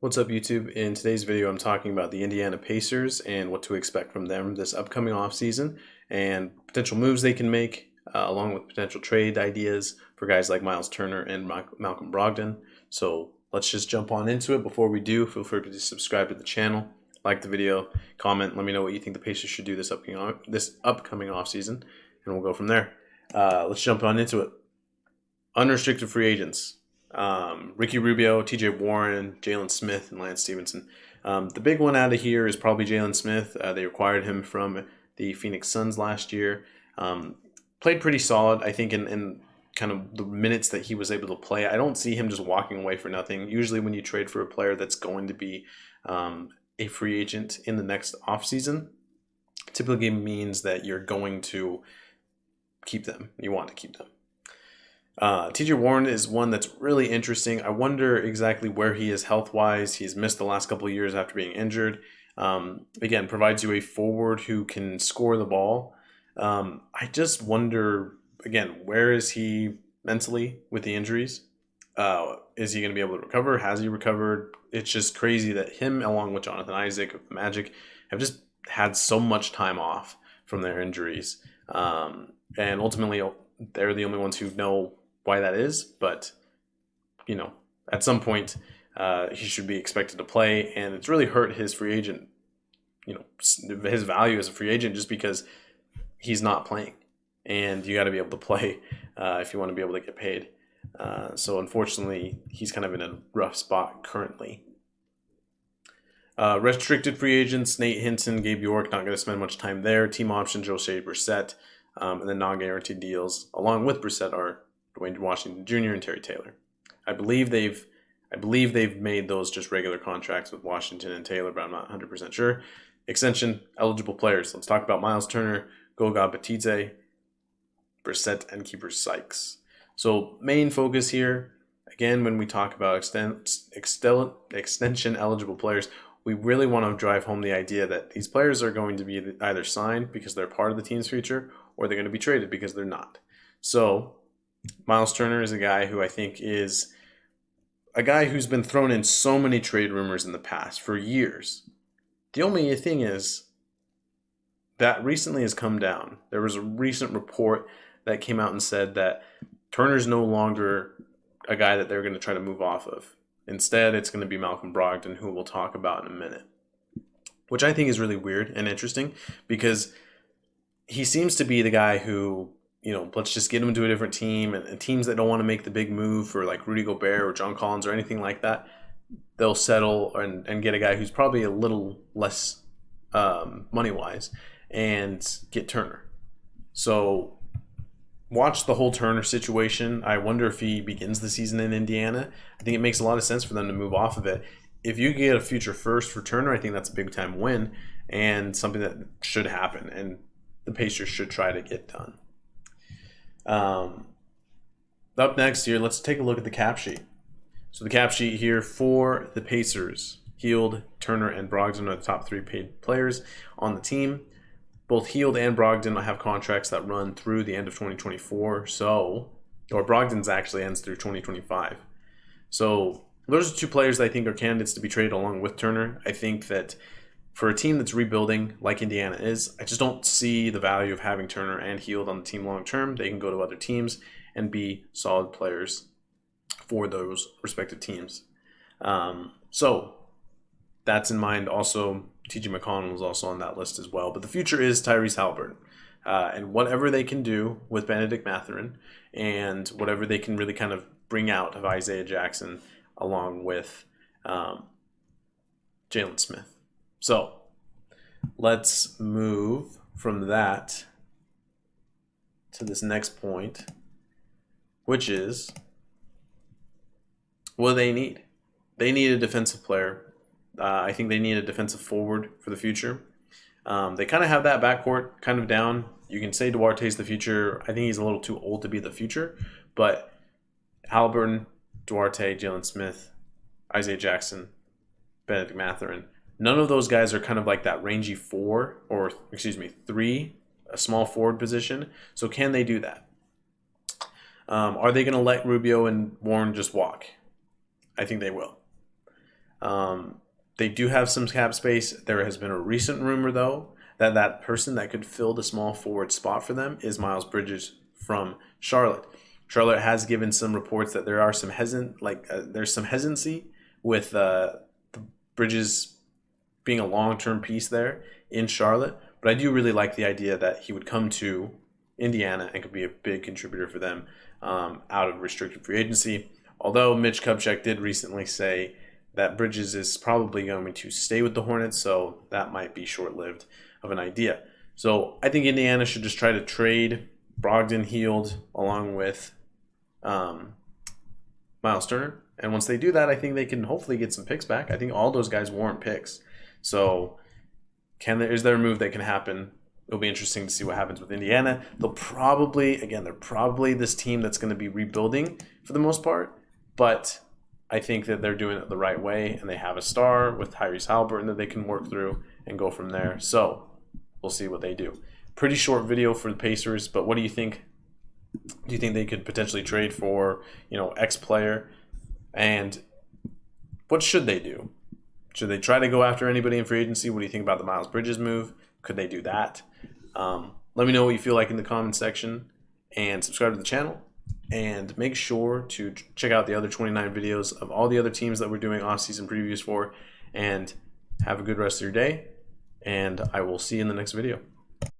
What's up, YouTube? In today's video, I'm talking about the Indiana Pacers and what to expect from them this upcoming offseason and potential moves they can make, along with potential trade ideas for guys like Miles Turner and Malcolm Brogdon. So let's just jump on into it. Before we do, feel free to subscribe to the channel, like the video, comment, let me know what you think the Pacers should do this upcoming offseason, and we'll go from there. Let's jump on into it. Unrestricted free agents. Ricky Rubio, TJ Warren, Jalen Smith, and Lance Stevenson. The big one out of here is probably Jalen Smith. They acquired him from the Phoenix Suns last year. Played pretty solid, I think, in kind of the minutes that he was able to play. I don't see him just walking away for nothing. Usually when you trade for a player that's going to be a free agent in the next offseason, typically means that you're going to keep them. You want to keep them. TJ Warren is one that's really interesting. I wonder exactly where he is health-wise. He's missed the last couple of years after being injured. Again, provides you a forward who can score the ball. I just wonder, again, where is he mentally with the injuries? Is he going to be able to recover? Has he recovered? It's just crazy that him, along with Jonathan Isaac of Magic, have just had so much time off from their injuries. And ultimately, they're the only ones who know why that is, but at some point he should be expected to play, and it's really hurt his free agent, his value as a free agent, just because he's not playing, and you got to be able to play if you want to be able to get paid. So unfortunately, he's kind of in a rough spot currently. Restricted free agents: Nate Hinton, Gabe York, not going to spend much time there. Team option: Joe Shea Brissett, and then non-guaranteed deals along with Brissett are Dwayne Washington Jr. and Terry Taylor. I believe they've made those just regular contracts with Washington and Taylor, but I'm not 100% sure. Extension eligible players. Let's talk about Miles Turner, Goga Batidze, Brissett, and Keeper Sykes. So main focus here, again, when we talk about extension eligible players, we really want to drive home the idea that these players are going to be either signed because they're part of the team's future, or they're going to be traded because they're not. So Miles Turner is a guy who I think is a guy who's been thrown in so many trade rumors in the past for years. The only thing is that recently has come down. There was a recent report that came out and said that Turner's no longer a guy that they're going to try to move off of. Instead, it's going to be Malcolm Brogdon, who we'll talk about in a minute, which I think is really weird and interesting because he seems to be the guy who, let's just get him to a different team, and teams that don't want to make the big move for like Rudy Gobert or John Collins or anything like that, they'll settle and get a guy who's probably a little less money-wise and get Turner. So watch the whole Turner situation. I wonder if he begins the season in Indiana. I think it makes a lot of sense for them to move off of it. If you get a future first for Turner, I think that's a big-time win and something that should happen, and the Pacers should try to get done. Up next here, let's take a look at the cap sheet. So the cap sheet here for the Pacers: Hield, Turner, and Brogdon are the top three paid players on the team. Both Hield and Brogdon have contracts that run through the end of 2024. Or Brogdon's actually ends through 2025. So those are two players that I think are candidates to be traded along with Turner. I think that for a team that's rebuilding like Indiana is, I just don't see the value of having Turner and Hield on the team long term. They can go to other teams and be solid players for those respective teams. So that's in mind. Also, T.J. McConnell is also on that list as well. But the future is Tyrese Haliburton. And whatever they can do with Benedict Mathurin and whatever they can really kind of bring out of Isaiah Jackson along with Jalen Smith. So let's move from that to this next point, which is what they need. They need a defensive player. I think they need a defensive forward for the future. They kind of have that backcourt kind of down. You can say Duarte's the future. I think he's a little too old to be the future, but Haliburton, Duarte, Jalen Smith, Isaiah Jackson, Benedict Mathurin, none of those guys are kind of like that rangy three, a small forward position. So can they do that? Are they going to let Rubio and Warren just walk? I think they will. They do have some cap space. There has been a recent rumor, though, that that person that could fill the small forward spot for them is Miles Bridges from Charlotte. Charlotte has given some reports that there are some there's some hesitancy with the Bridges being a long-term piece there in Charlotte. But I do really like the idea that he would come to Indiana and could be a big contributor for them out of restricted free agency. Although Mitch Kupchak did recently say that Bridges is probably going to stay with the Hornets, so that might be short-lived of an idea. So I think Indiana should just try to trade Brogdon, Hield, along with Miles Turner. And once they do that, I think they can hopefully get some picks back. I think all those guys warrant picks. So is there a move that can happen? It'll be interesting to see what happens with Indiana. They're probably this team that's going to be rebuilding for the most part, but I think that they're doing it the right way, and they have a star with Tyrese Halliburton that they can work through and go from there. So we'll see what they do. Pretty short video for the Pacers, but what do you think? Do you think they could potentially trade for, X player? And what should they do? Should they try to go after anybody in free agency? What do you think about the Miles Bridges move? Could they do that? Let me know what you feel like in the comments section, and subscribe to the channel. And make sure to check out the other 29 videos of all the other teams that we're doing off-season previews for. And have a good rest of your day. And I will see you in the next video.